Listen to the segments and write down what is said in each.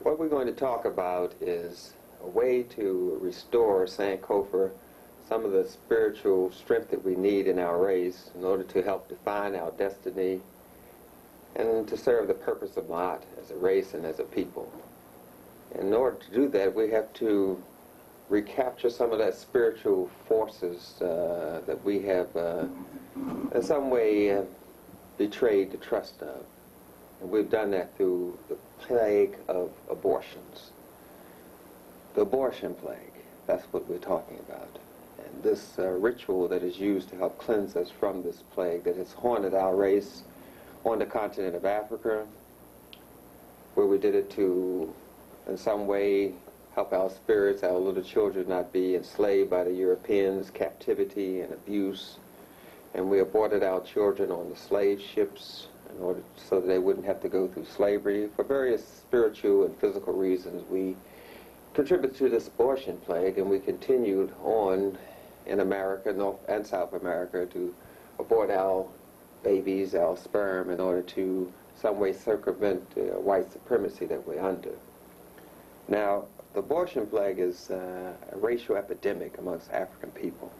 What we're going to talk about is a way to restore Sankofa some of the spiritual strength that we need in our race in order to help define our destiny and to serve the purpose of Ma'at as a race and as a people. In order to do that, we have to recapture some of that spiritual forces that we have in some way betrayed the trust of. And we've done that through the plague of abortions. The abortion plague, that's what we're talking about. And this ritual that is used to help cleanse us from this plague that has haunted our race on the continent of Africa, where we did it to, in some way, help our spirits, our little children not be enslaved by the Europeans, captivity and abuse. And we aborted our children on the slave ships in order so that they wouldn't have to go through slavery. For various spiritual and physical reasons, we contributed to this abortion plague, and we continued on in America, North and South America, to abort our babies, our sperm, in order to some way circumvent the white supremacy that we're under. Now, the abortion plague is a racial epidemic amongst African people.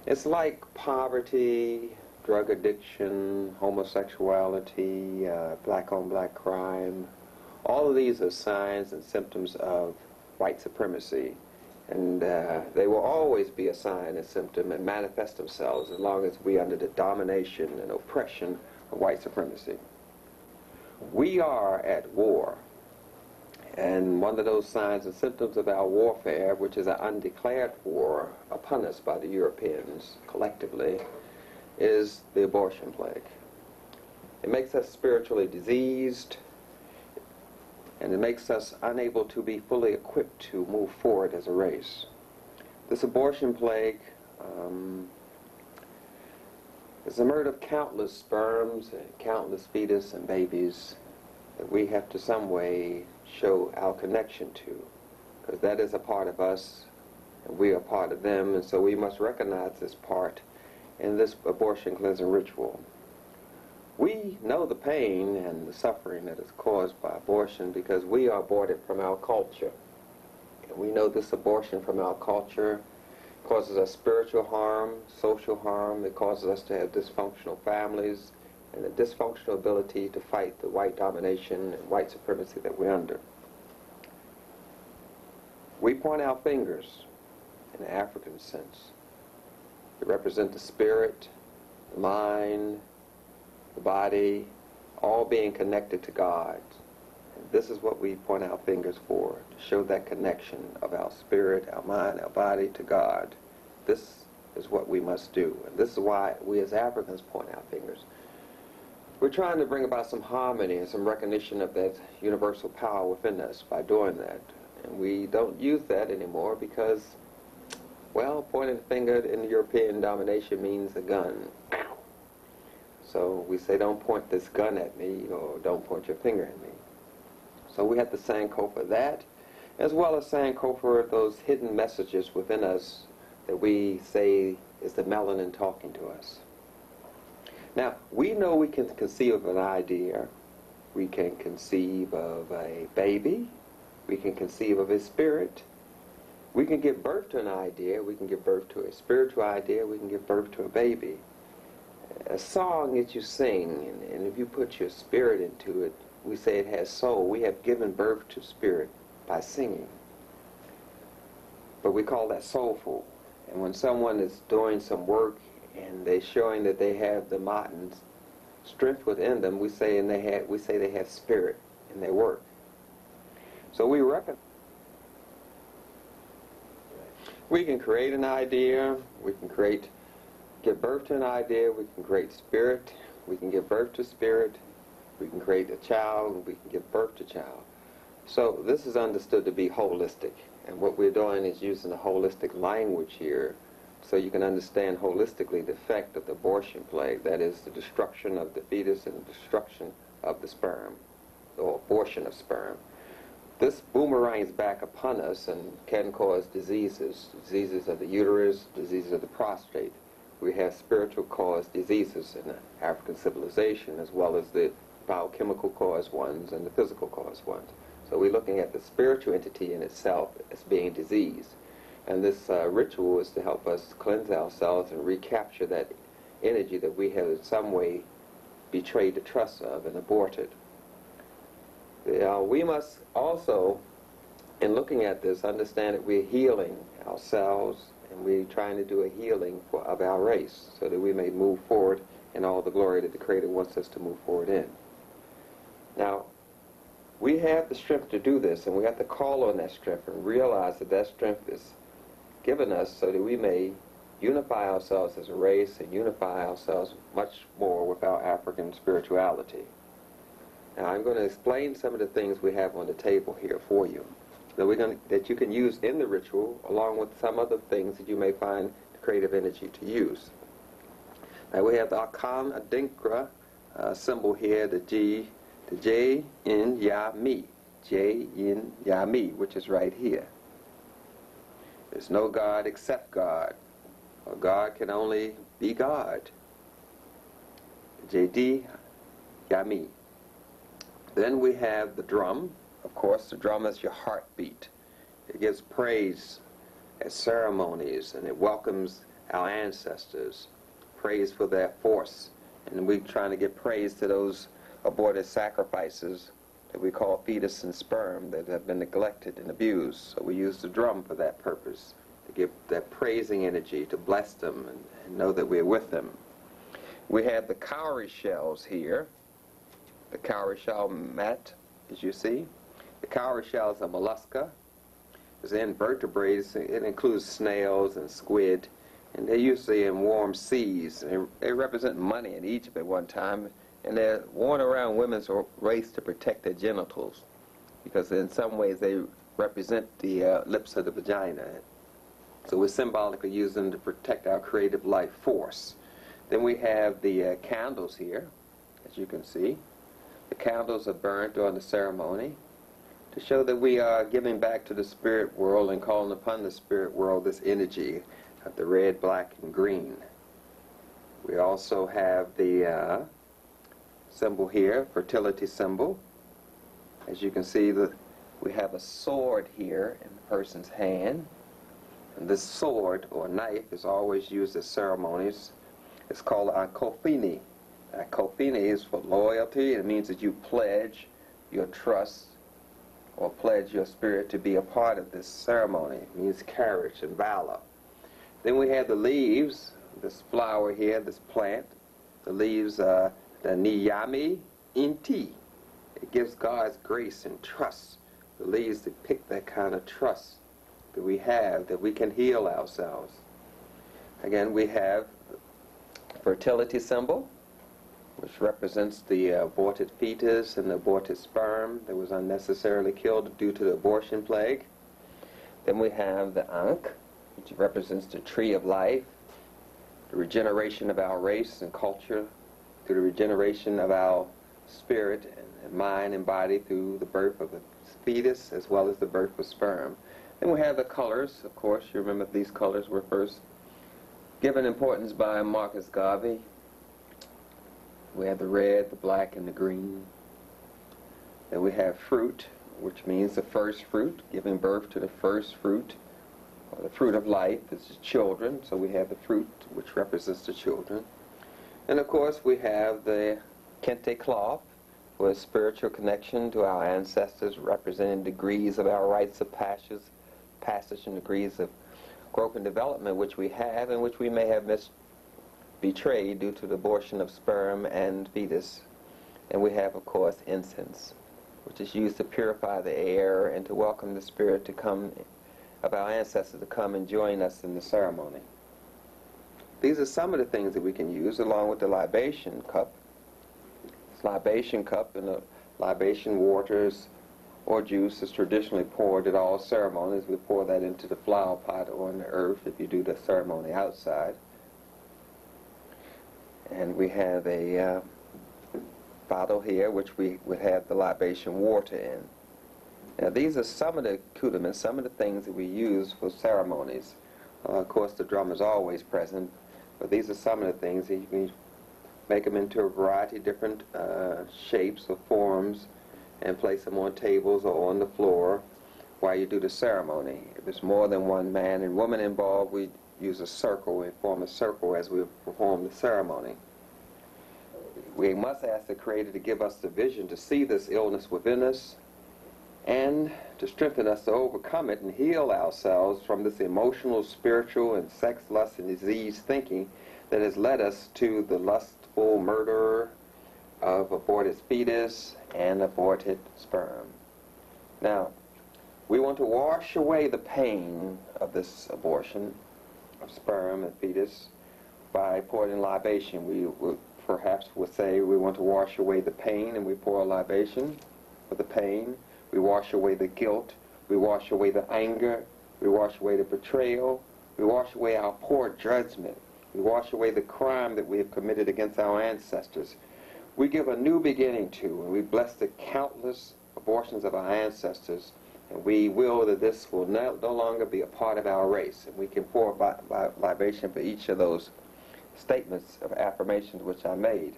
It's like poverty, drug addiction, homosexuality, black-on-black crime. All of these are signs and symptoms of white supremacy, and they will always be a sign and symptom and manifest themselves as long as we are under the domination and oppression of white supremacy. We are at war, and one of those signs and symptoms of our warfare, which is an undeclared war upon us by the Europeans collectively, is the abortion plague. It makes us spiritually diseased, and it makes us unable to be fully equipped to move forward as a race. This abortion plague is the murder of countless sperms and countless fetus and babies that we have to some way show our connection to, because that is a part of us and we are part of them, and so we must recognize this part in this abortion cleansing ritual. We know the pain and the suffering that is caused by abortion because we are aborted from our culture. And we know this abortion from our culture causes us spiritual harm, social harm. It causes us to have dysfunctional families and a dysfunctional ability to fight the white domination and white supremacy that we're under. We point our fingers in the African sense. They represent the spirit, the mind, the body, all being connected to God. And this is what we point our fingers for, to show that connection of our spirit, our mind, our body to God. This is what we must do. And this is why we as Africans point our fingers. We're trying to bring about some harmony and some recognition of that universal power within us by doing that. And we don't use that anymore because, well, pointing the finger in European domination means a gun. So we say, don't point this gun at me, or don't point your finger at me. So we have to Sankofa that, as well as Sankofa those hidden messages within us that we say is the melanin talking to us. Now, we know we can conceive of an idea. We can conceive of a baby. We can conceive of a spirit. We can give birth to an idea. We can give birth to a spiritual idea. We can give birth to a baby. A song that you sing, and if you put your spirit into it, we say it has soul. We have given birth to spirit by singing. But we call that soulful. And when someone is doing some work and they're showing that they have the Ma'at strength within them, we say they have spirit in their work. So we reckon we can create an idea, we can give birth to an idea, we can create spirit, we can give birth to spirit, we can create a child, and we can give birth to child. So this is understood to be holistic, and what we're doing is using a holistic language here so you can understand holistically the effect of the abortion plague, that is the destruction of the fetus and the destruction of the sperm, or abortion of sperm. This boomerangs back upon us and can cause diseases of the uterus, diseases of the prostate. We have spiritual caused diseases in the African civilization, as well as the biochemical caused ones and the physical caused ones. So we're looking at the spiritual entity in itself as being diseased. And this ritual is to help us cleanse ourselves and recapture that energy that we have in some way betrayed the trust of and aborted. We must also, in looking at this, understand that we're healing ourselves and we're trying to do a healing of our race so that we may move forward in all the glory that the Creator wants us to move forward in. Now, we have the strength to do this, and we have to call on that strength and realize that that strength is given us so that we may unify ourselves as a race and unify ourselves much more with our African spirituality. Now, I'm going to explain some of the things we have on the table here for you that you can use in the ritual along with some other things that you may find the creative energy to use. Now, we have the Akan Adinkra symbol here, the J in Ya Mi, J in Ya Mi, which is right here. There's no God except God. Or God can only be God. J-D, Ya-Mi. Then we have the drum. Of course, the drum is your heartbeat. It gives praise at ceremonies, and it welcomes our ancestors. Praise for their force. And we're trying to give praise to those aborted sacrifices that we call fetus and sperm that have been neglected and abused. So we use the drum for that purpose, to give that praising energy, to bless them and know that we're with them. We have the cowrie shells here, the cowrie shell mat, as you see. The cowrie shell is a mollusca. It's invertebrates. It includes snails and squid, and they're usually in warm seas. They represent money in Egypt at one time, and they're worn around women's waist to protect their genitals, because in some ways they represent the lips of the vagina. So we're symbolically using them to protect our creative life force. Then we have the candles here, as you can see. The candles are burnt during the ceremony to show that we are giving back to the spirit world and calling upon the spirit world this energy of the red, black, and green. We also have the symbol here, fertility symbol. As you can see, we have a sword here in the person's hand. And this sword or knife is always used at ceremonies. It's called akofini. Akofini is for loyalty. It means that you pledge your trust or pledge your spirit to be a part of this ceremony. It means courage and valor. Then we have the leaves, this flower here, this plant. The leaves are the Niyami Inti. It gives God's grace and trust. The leaves depict that kind of trust that we have, that we can heal ourselves. Again, we have fertility symbol, which represents the aborted fetus and the aborted sperm that was unnecessarily killed due to the abortion plague. Then we have the Ankh, which represents the tree of life, the regeneration of our race and culture, through the regeneration of our spirit and mind and body through the birth of the fetus as well as the birth of sperm. Then we have the colors. Of course, you remember these colors were first given importance by Marcus Garvey. We have the red, the black, and the green. Then we have fruit, which means the first fruit, giving birth to the first fruit. Or the fruit of life is the children, so we have the fruit, which represents the children. And of course, we have the kente cloth, for a spiritual connection to our ancestors, representing degrees of our rites of passage and degrees of growth and development which we have and which we may have betrayed due to the abortion of sperm and fetus. And we have, of course, incense, which is used to purify the air and to welcome the spirit to come, of our ancestors to come and join us in the ceremony. These are some of the things that we can use, along with the libation cup. This libation cup and the libation waters or juice is traditionally poured at all ceremonies. We pour that into the flower pot or in the earth if you do the ceremony outside. And we have a bottle here which we would have the libation water in. Now these are some of the accoutrements, some of the things that we use for ceremonies. Of course the drum is always present, but these are some of the things that you can make them into a variety of different shapes or forms and place them on tables or on the floor while you do the ceremony. If there's more than one man and woman involved, we use a circle. We form a circle as we perform the ceremony. We must ask the Creator to give us the vision to see this illness within us and to strengthen us to overcome it and heal ourselves from this emotional, spiritual, and sex, lust, and disease thinking that has led us to the lustful murder of aborted fetus and aborted sperm. Now, we want to wash away the pain of this abortion of sperm and fetus by pouring libation. We would perhaps would say we want to wash away the pain, and we pour a libation for the pain. We wash away the guilt. We wash away the anger. We wash away the betrayal. We wash away our poor judgment. We wash away the crime that we have committed against our ancestors. We give a new beginning to, and we bless the countless abortions of our ancestors, and we will that this will no longer be a part of our race. And we can pour libation for each of those statements of affirmations which I made.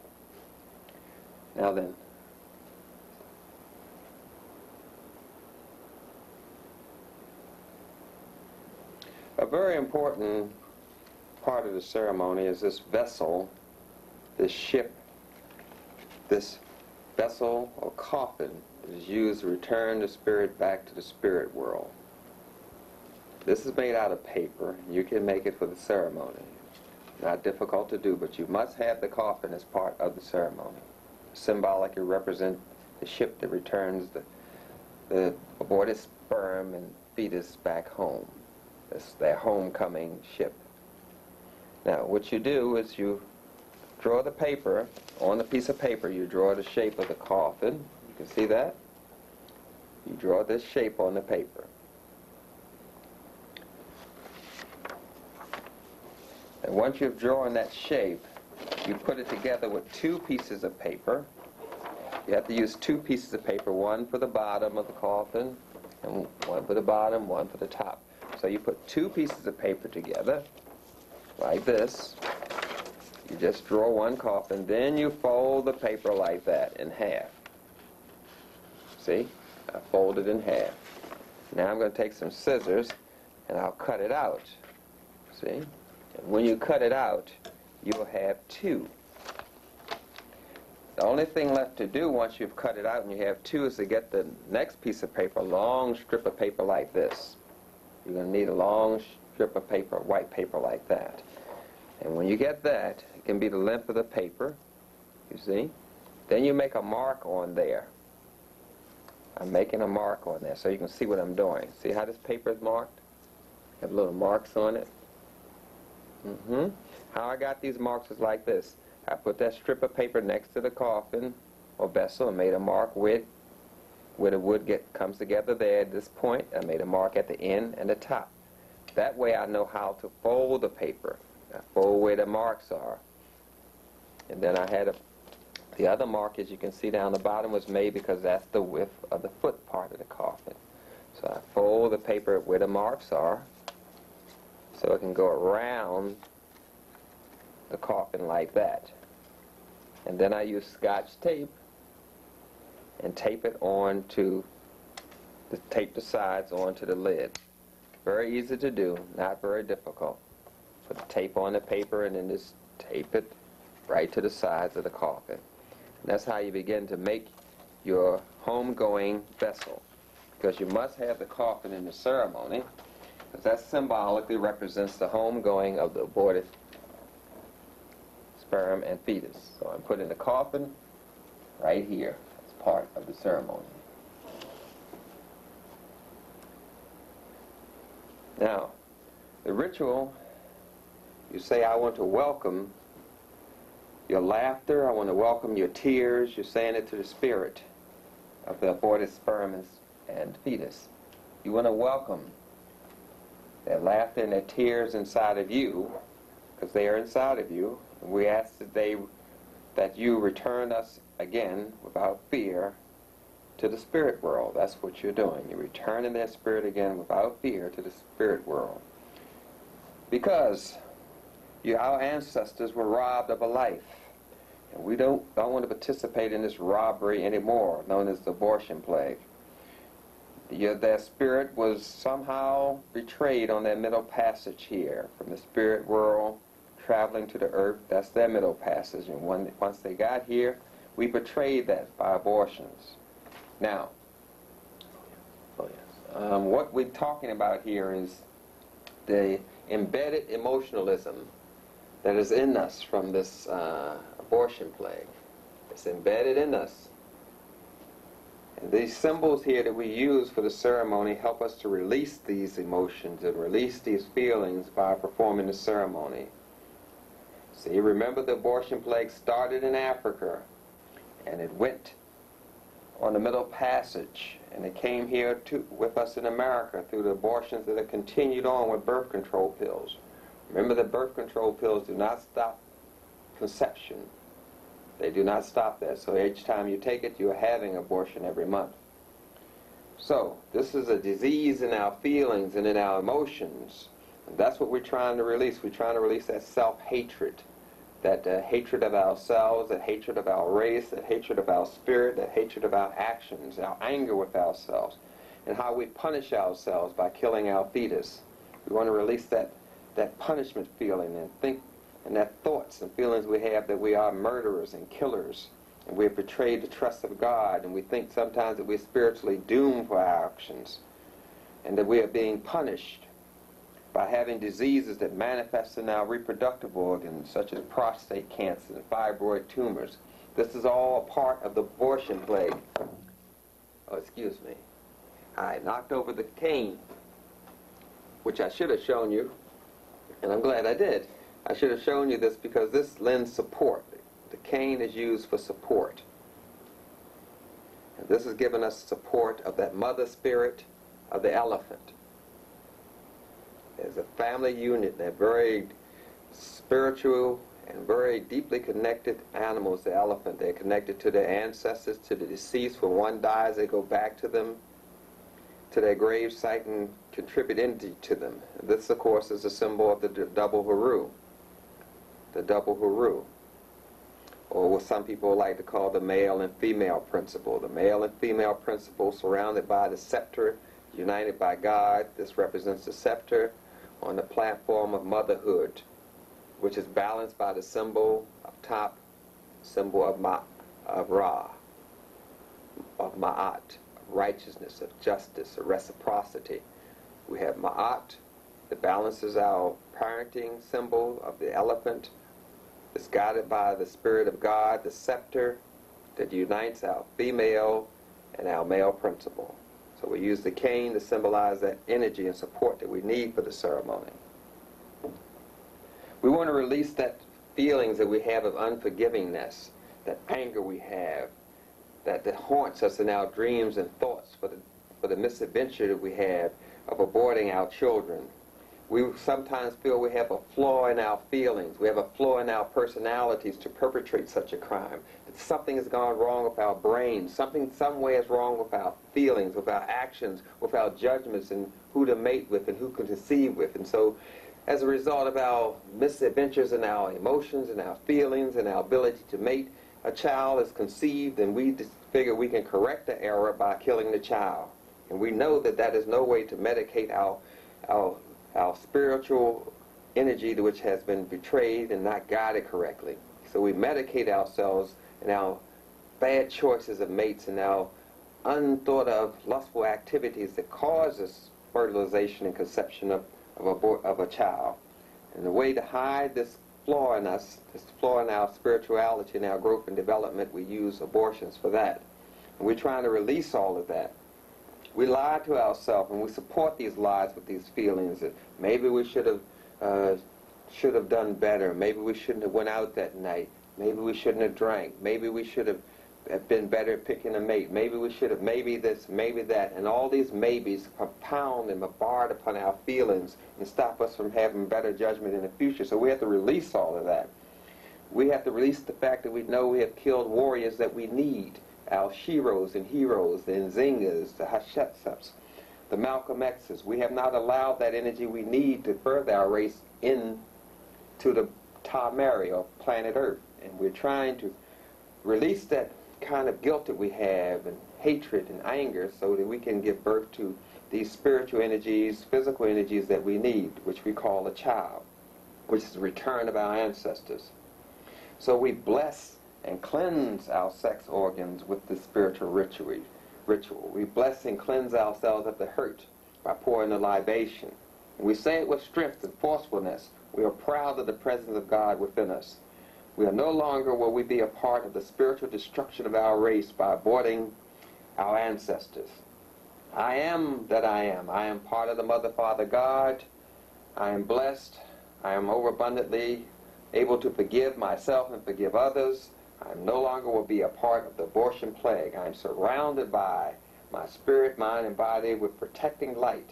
Now then, a very important part of the ceremony is this vessel, this ship, this vessel or coffin is used to return the spirit back to the spirit world. This is made out of paper. You can make it for the ceremony. Not difficult to do, but you must have the coffin as part of the ceremony. Symbolically represent the ship that returns the aborted sperm and fetus back home. It's their homecoming ship. Now, what you do is you draw the paper. On the piece of paper, you draw the shape of the coffin. You can see that? You draw this shape on the paper. And once you've drawn that shape, you put it together with two pieces of paper. You have to use two pieces of paper, one for the bottom of the coffin, and one for the bottom, one for the top. So you put two pieces of paper together, like this. You just draw one coffin, then you fold the paper like that in half. See? I fold it in half. Now I'm going to take some scissors, and I'll cut it out. See? And when you cut it out, you'll have two. The only thing left to do once you've cut it out and you have two is to get the next piece of paper, a long strip of paper like this. You're going to need a long strip of paper, white paper like that. And when you get that, it can be the length of the paper, you see. Then you make a mark on there. I'm making a mark on there so you can see what I'm doing. See how this paper is marked? Have little marks on it. How I got these marks is like this. I put that strip of paper next to the coffin or vessel and made a mark where the wood comes together there at this point. I made a mark at the end and the top. That way I know how to fold the paper. I fold where the marks are. And then I had the other mark, as you can see down the bottom, was made because that's the width of the foot part of the coffin. So I fold the paper where the marks are so it can go around the coffin like that. And then I use Scotch tape and tape it tape the sides onto the lid. Very easy to do, not very difficult. Put the tape on the paper and then just tape it right to the sides of the coffin. And that's how you begin to make your homegoing vessel. Because you must have the coffin in the ceremony, because that symbolically represents the homegoing of the aborted sperm and fetus. So I'm putting the coffin right here as part of the ceremony. Now, the ritual, you say, I want to welcome your laughter, I want to welcome your tears. You're saying it to the spirit of the aborted sperm and fetus. You want to welcome their laughter and their tears inside of you, because they are inside of you. And we ask that you return us again without fear to the spirit world. That's what you're doing. You're returning their spirit again without fear to the spirit world. Because our ancestors were robbed of a life. And we don't want to participate in this robbery anymore, known as the abortion plague. Their spirit was somehow betrayed on their middle passage here, from the spirit world traveling to the earth. That's their middle passage. And once they got here, we betrayed that by abortions. Now, what we're talking about here is the embedded emotionalism that is in us from this abortion plague. It's embedded in us. And these symbols here that we use for the ceremony help us to release these emotions and release these feelings by performing the ceremony. See, remember the abortion plague started in Africa, and it went on the Middle Passage, and it came here with us in America through the abortions that have continued on with birth control pills. Remember that birth control pills do not stop conception. They do not stop that. So each time you take it, you're having abortion every month. So this is a disease in our feelings and in our emotions. And that's what we're trying to release. We're trying to release that self-hatred, that hatred of ourselves, that hatred of our race, that hatred of our spirit, that hatred of our actions, our anger with ourselves, and how we punish ourselves by killing our fetus. We want to release that punishment feeling and that thoughts and feelings we have that we are murderers and killers, and we have betrayed the trust of God, and we think sometimes that we're spiritually doomed for our actions, and that we are being punished by having diseases that manifest in our reproductive organs, such as prostate cancer and fibroid tumors. This is all a part of the abortion plague. Oh, excuse me. I knocked over the cane, which I should have shown you, and I'm glad I did. I should have shown you this because this lends support. The cane is used for support. And this has given us support of that mother spirit of the elephant. There's a family unit. They're very spiritual and very deeply connected animals, the elephant. They're connected to their ancestors, to the deceased. When one dies, they go back to them, to their grave site, and contribute energy to them. This, of course, is a symbol of the double Haru. The double Haru, or what some people like to call the male and female principle. The male and female principle surrounded by the scepter, united by God. This represents the scepter on the platform of motherhood, which is balanced by the symbol up top, symbol of Ra, of Ma'at, of righteousness, of justice, of reciprocity. We have Ma'at that balances our parenting symbol of the elephant. It's guided by the Spirit of God, the scepter that unites our female and our male principle. So we use the cane to symbolize that energy and support that we need for the ceremony. We want to release that feelings that we have of unforgivingness, that anger we have, that haunts us in our dreams and thoughts for the misadventure that we have of aborting our children. We sometimes feel we have a flaw in our feelings. We have a flaw in our personalities to perpetrate such a crime. That something has gone wrong with our brain. Something, some way is wrong with our feelings, with our actions, with our judgments, and who to mate with and who to conceive with. And so, as a result of our misadventures and our emotions and our feelings and our ability to mate, a child is conceived, and we just figure we can correct the error by killing the child. And we know that that is no way to medicate our spiritual energy which has been betrayed and not guided correctly. So we medicate ourselves in our bad choices of mates and our unthought of lustful activities that causes fertilization and conception of a child. And the way to hide this flaw in us, this flaw in our spirituality and our growth and development, we use abortions for that. And we're trying to release all of that. We lie to ourselves, and we support these lies with these feelings that maybe we should have done better. Maybe we shouldn't have went out that night. Maybe we shouldn't have drank. Maybe we should have been better at picking a mate. Maybe we should have, maybe this, maybe that. And all these maybes compound and bombard upon our feelings and stop us from having better judgment in the future. So we have to release all of that. We have to release the fact that we know we have killed warriors that we need. Our Shiros and Heroes, the Nzingas, the Hatshepsuts, the Malcolm X's. We have not allowed that energy we need to further our race into the Tamari, or planet Earth. And we're trying to release that kind of guilt that we have and hatred and anger so that we can give birth to these spiritual energies, physical energies that we need, which we call a child, which is the return of our ancestors. So we bless and cleanse our sex organs with the spiritual ritual. We bless and cleanse ourselves of the hurt by pouring the libation. And we say it with strength and forcefulness. We are proud of the presence of God within us. We are no longer will we be a part of the spiritual destruction of our race by aborting our ancestors. I am that I am. I am part of the Mother, Father, God. I am blessed. I am overabundantly able to forgive myself and forgive others. I no longer will be a part of the abortion plague. I am surrounded by my spirit, mind, and body with protecting light.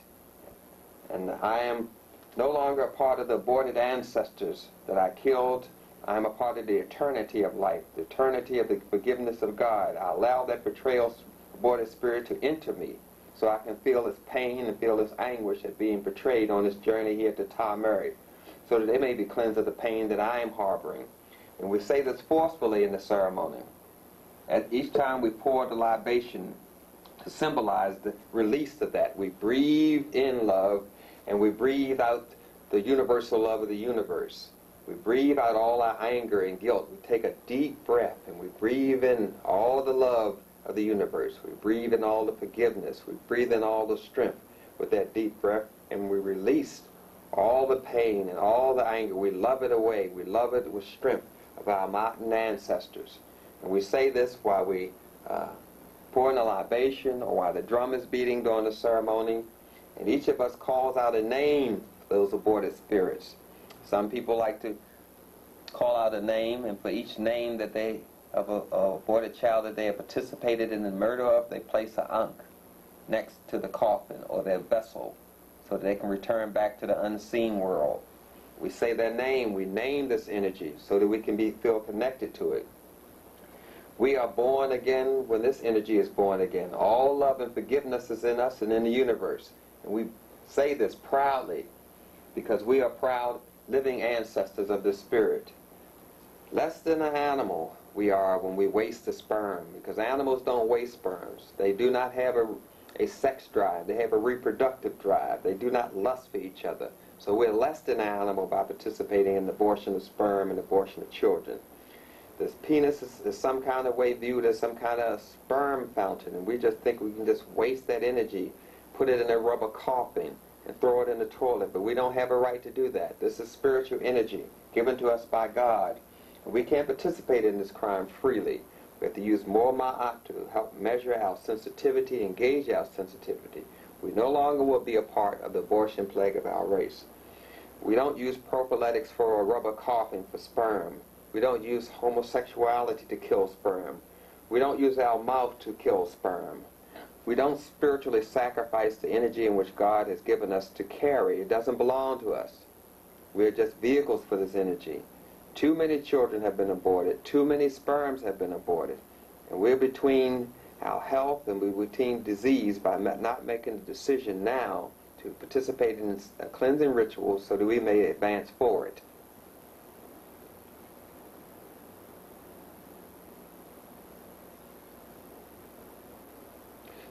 And I am no longer a part of the aborted ancestors that I killed. I am a part of the eternity of life, the eternity of the forgiveness of God. I allow that betrayal aborted spirit to enter me so I can feel its pain and feel its anguish at being betrayed on this journey here to Ta Mary, so that they may be cleansed of the pain that I am harboring. And we say this forcefully in the ceremony. At each time we pour the libation to symbolize the release of that. We breathe in love and we breathe out the universal love of the universe. We breathe out all our anger and guilt. We take a deep breath and we breathe in all the love of the universe. We breathe in all the forgiveness. We breathe in all the strength with that deep breath, and we release all the pain and all the anger. We love it away. We love it with strength of our mountain ancestors. And we say this while we pour in a libation or while the drum is beating during the ceremony. And each of us calls out a name for those aborted spirits. Some people like to call out a name, and for each name that they of a aborted child that they have participated in the murder of, they place an ankh next to the coffin or their vessel so that they can return back to the unseen world. We say their name, we name this energy so that we can feel connected to it. We are born again when this energy is born again. All love and forgiveness is in us and in the universe. And we say this proudly because we are proud living ancestors of the spirit. Less than an animal we are when we waste the sperm, because animals don't waste sperms. They do not have a sex drive. They have a reproductive drive. They do not lust for each other. So we're less than an animal by participating in the abortion of sperm and abortion of children. This penis is some kind of way viewed as some kind of sperm fountain, and we just think we can just waste that energy, put it in a rubber coffin, and throw it in the toilet. But we don't have a right to do that. This is spiritual energy given to us by God. And we can't participate in this crime freely. We have to use more ma'at to help measure our sensitivity and gauge our sensitivity. We no longer will be a part of the abortion plague of our race. We don't use prophylactics for a rubber coffin for sperm. We don't use homosexuality to kill sperm. We don't use our mouth to kill sperm. We don't spiritually sacrifice the energy in which God has given us to carry. It doesn't belong to us. We are just vehicles for this energy. Too many children have been aborted. Too many sperms have been aborted. And we're between our health and we're between disease by not making the decision now to participate in a cleansing ritual so that we may advance forward.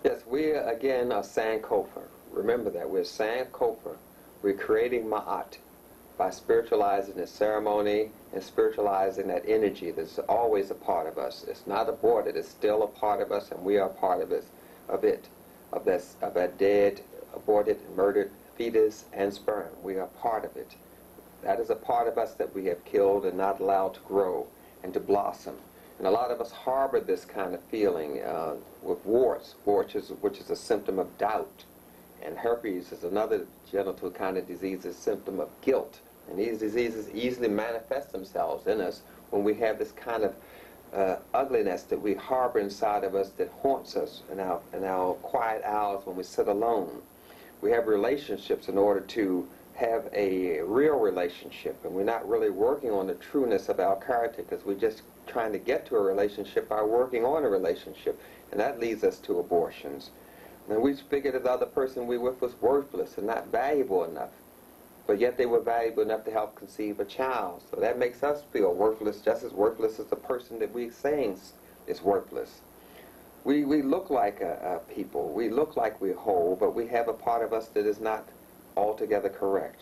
Yes, we again are Sankofa. Remember that. We're Sankofa. We're creating Ma'at by spiritualizing the ceremony and spiritualizing that energy that's always a part of us. It's not aborted. It's still a part of us, and we are part of it, of that dead, aborted, murdered fetus and sperm. We are part of it. That is a part of us that we have killed and not allowed to grow and to blossom. And a lot of us harbor this kind of feeling with warts, which is a symptom of doubt. And herpes is another genital kind of disease, a symptom of guilt. And these diseases easily manifest themselves in us when we have this kind of ugliness that we harbor inside of us that haunts us in our quiet hours when we sit alone. We have relationships in order to have a real relationship, and we're not really working on the trueness of our character because we're just trying to get to a relationship by working on a relationship, and that leads us to abortions. And we figured that the other person we were with was worthless and not valuable enough. but yet they were valuable enough to help conceive a child. So that makes us feel worthless, just as worthless as the person that we're saying is worthless. We look like a people. We look like we're whole, but we have a part of us that is not altogether correct.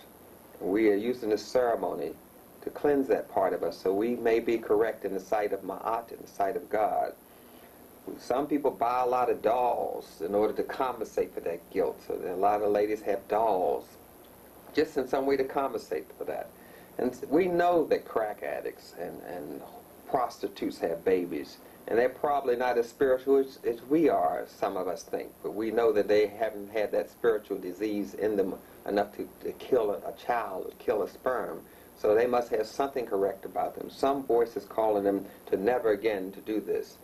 We are using this ceremony to cleanse that part of us so we may be correct in the sight of Ma'at, in the sight of God. Some people buy a lot of dolls in order to compensate for that guilt. So a lot of ladies have dolls just in some way to compensate for that. And we know that crack addicts and prostitutes have babies. And they're probably not as spiritual as we are, some of us think. But we know that they haven't had that spiritual disease in them enough to kill a child or kill a sperm. So they must have something correct about them. Some voice is calling them to never again to do this.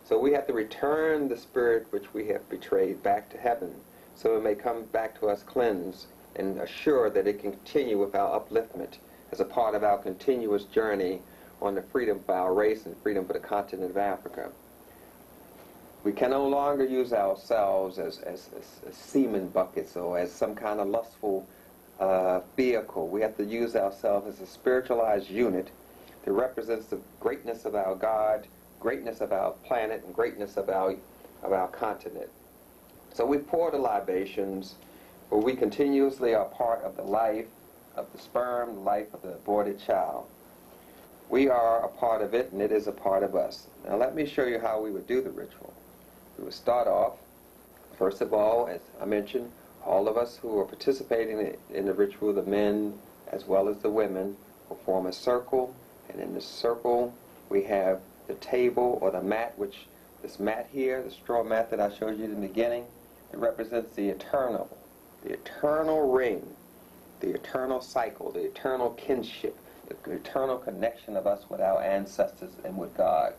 So we have to return the spirit which we have betrayed back to heaven, so it may come back to us cleansed and assured that it can continue with our upliftment as a part of our continuous journey on the freedom for our race and freedom for the continent of Africa. We can no longer use ourselves as semen buckets or as some kind of lustful vehicle. We have to use ourselves as a spiritualized unit that represents the greatness of our God, greatness of our planet, and greatness of our continent. So we pour the libations, where we continuously are part of the life of the sperm, the life of the aborted child. We are a part of it, and it is a part of us. Now let me show you how we would do the ritual. We would start off, first of all, as I mentioned, all of us who are participating in the ritual, the men as well as the women, will form a circle, and in the circle we have the table or the mat, which this mat here, the straw mat that I showed you in the beginning, it represents the eternal ring, the eternal cycle, the eternal kinship, the eternal connection of us with our ancestors and with God.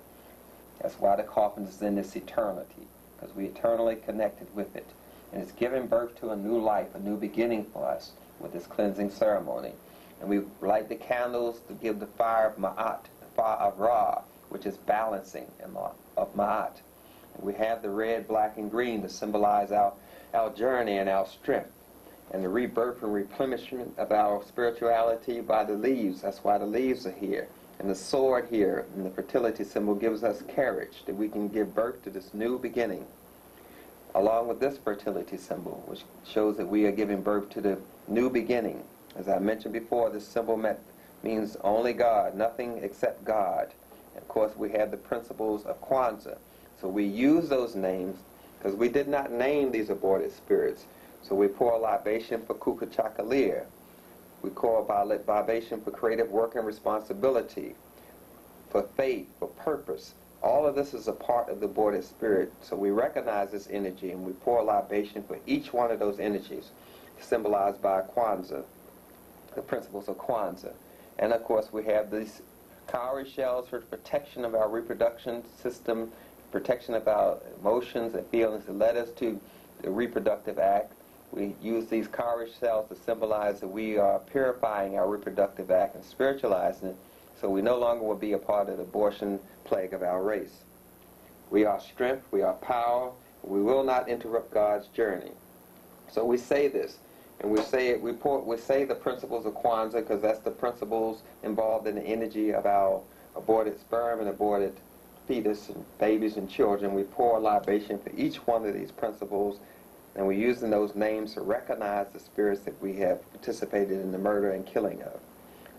That's why the coffin is in this eternity, because we eternally connected with it. And it's giving birth to a new life, a new beginning for us with this cleansing ceremony. And we light the candles to give the fire of Ma'at, the fire of Ra, which is balancing of Ma'at. And we have the red, black, and green to symbolize our journey and our strength, and the rebirth and replenishment of our spirituality by the leaves. That's why the leaves are here. And the sword here, and the fertility symbol, gives us courage that we can give birth to this new beginning. Along with this fertility symbol, which shows that we are giving birth to the new beginning. As I mentioned before, this symbol means only God, nothing except God. And of course, we have the principles of Kwanzaa. So we use those names because we did not name these aborted spirits. So we pour a libation for Kukachakalir. We pour a libation for creative work and responsibility, for faith, for purpose. All of this is a part of the aborted spirit. So we recognize this energy, and we pour a libation for each one of those energies, symbolized by Kwanzaa, the principles of Kwanzaa. And of course, we have these cowrie shells for protection of our reproduction system, protection of our emotions and feelings that led us to the reproductive act. We use these cowrie shells to symbolize that we are purifying our reproductive act and spiritualizing it, so we no longer will be a part of the abortion plague of our race. We are strength, we are power, we will not interrupt God's journey. So we say this, and we say the principles of Kwanzaa, because that's the principles involved in the energy of our aborted sperm and aborted fetus and babies and children. We pour a libation for each one of these principles, and we're using those names to recognize the spirits that we have participated in the murder and killing of.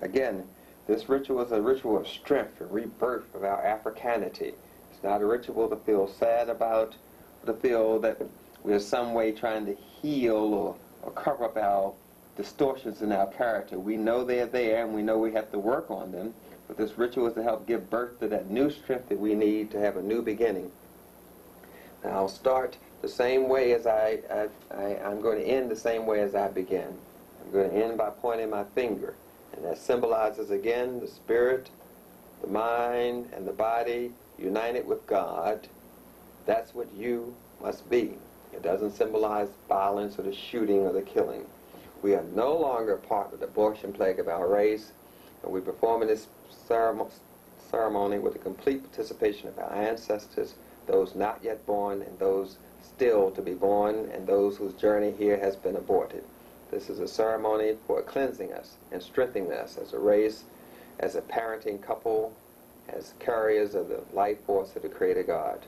Again, this ritual is a ritual of strength and rebirth of our Africanity. It's not a ritual to feel sad about, or to feel that we're some way trying to heal or cover up our distortions in our character. We know they're there, and we know we have to work on them, but this ritual is to help give birth to that new strength that we need to have a new beginning. Now I'll start the same way as I'm going to end the same way as I began. I'm going to end by pointing my finger, and that symbolizes again the spirit, the mind, and the body united with God. That's what you must be. It doesn't symbolize violence or the shooting or the killing. We are no longer part of the abortion plague of our race, and we're performing this ceremony with the complete participation of our ancestors, those not yet born and those still to be born, and those whose journey here has been aborted. This is a ceremony for cleansing us and strengthening us as a race, as a parenting couple, as carriers of the life force of the Creator God.